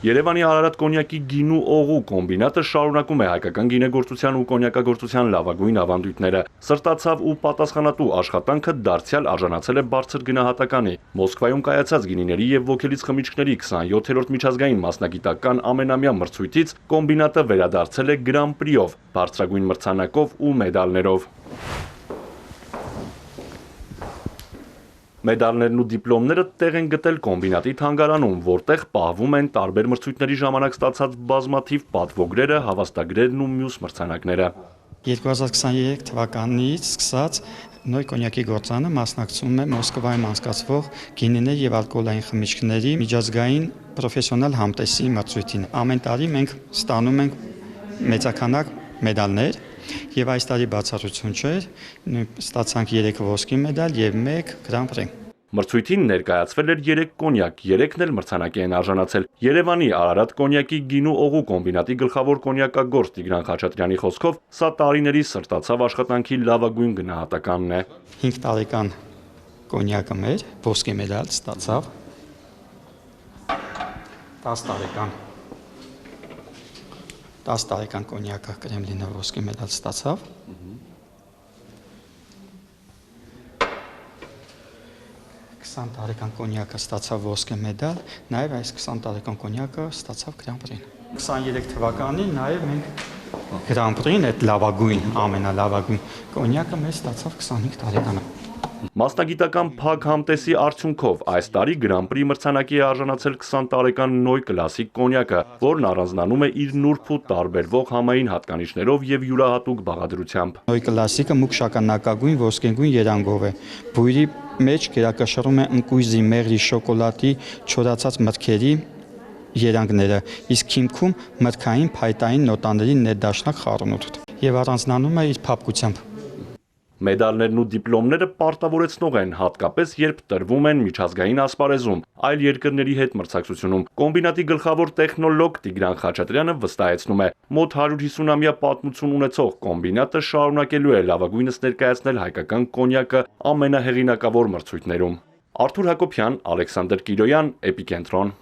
Երևանի Արարատ կոնյակի գինու օղու կոմբինատը շարունակում է հայկական գինեգործության ու կոնյակագործության լավագույն ավանդույթները։ Սրտացավ ու պատասխանատու աշխատանքը դարձյալ արժանացել է բարձր գնահատականի։ Մոսկվայում կայացած գինիների եւ ոգելից խմիչքների 27-րդ միջազգային մասնագիտական ամենամյա մրցույթից կոմբինատը վերադարձել է Գրան Պրիով, բարձրագույն մրցանակով ու մեդալներով։ Մեդալներն ու դիպլոմները տեղ են գտել կոմբինատի թանգարանում, որտեղ պահվում են տարբեր մրցույթների ժամանակ ստացած բազմաթիվ պատվոգրերը, հավաստագրերն ու մյուս մրցանակները։ 2023 թվականից սկսած Նոյ կոնյակի գործանը մասնակցում է Մոսկվայում անցկացվող գինիներ եւ ալկոհոլային խմիչքների միջազգային պրոֆեսիոնալ համտեսի մրցույթին։ Ամեն տարի մենք ստանում ենք մեծականակ մեդալներ եւ այս տարի բացառություն չէր, ստացանք 3 ոսկի մեդալ եւ 1 Grand Prix։ Մրցույթին ներկայացվել էր 3 կոնյակ, 3-ն էլ մրցանակի են արժանացել։ Երևանի Արարատ կոնյակի գինու օղու կոմբինատի գլխավոր կոնյակագործ Տիգրան Խաչատրյանի խոսքով, սա տարիների սրտացավ աշխատանքի լավագույն գնահատականն է։ 5 տարեկան կոնյակը մեր ոսկի մեդալ ստացավ։ 10 տարեկան կոնյակը Կրեմլինը ոսկի մեդալ ստացավ։ 20 տարեկան կոնյակը ստացավ ոսկե մեդալ, նաև այս 20 տարեկան կոնյակը ստացավ Grand Prix-ն։ 23 թվականին նաև մենք Grand Prix-ն, այդ լավագույն, ամենալավագույն կոնյակը մեզ ստացավ 25 տարեկանը։ Մասնագիտական փակ համտեսի արդյունքով այս տարի Grand Prix մրցանակի է արժանացել 20 տարեկան Նոյ կլասիկ կոնյակը, որն առանձնանում է իր նուրբ ու տարբերվող համային հատկանիշներով եւ յուրահատուկ բաղադրությամբ։ Նոյ կլասիկը մուգ շագանակագույն ոսկեգույն երանգով է։ Բույրի մեջ գերակշռում է ընկույզի, մեղրի, շոկոլադի, չորացած մրգերի երանգները, իսկ հիմքում մրգային փայտային նոտաների ներդաշնակ խառնուրդ եւ առանձնանում է իր փափկությամբ։ Մեդալներն ու դիպլոմները պարտավորեցնող են, հատկապես երբ տրվում են միջազգային ասպարեզում, այլ երկրների հետ մրցակցությունում։ Կոմբինատի գլխավոր տեխնոլոգ Տիգրան Խաչատրյանը վստահեցնում է, մոտ 150-ամյա պատմություն ունեցող կոմբինատը շարունակելու է լավագույնս ներկայացնել հայկական կոնյակը ամենահեղինակավոր մրցույթներում։ Արթուր Հակոբյան, Ալեքսանդր Կիրոյան, Էպիկենտրոն։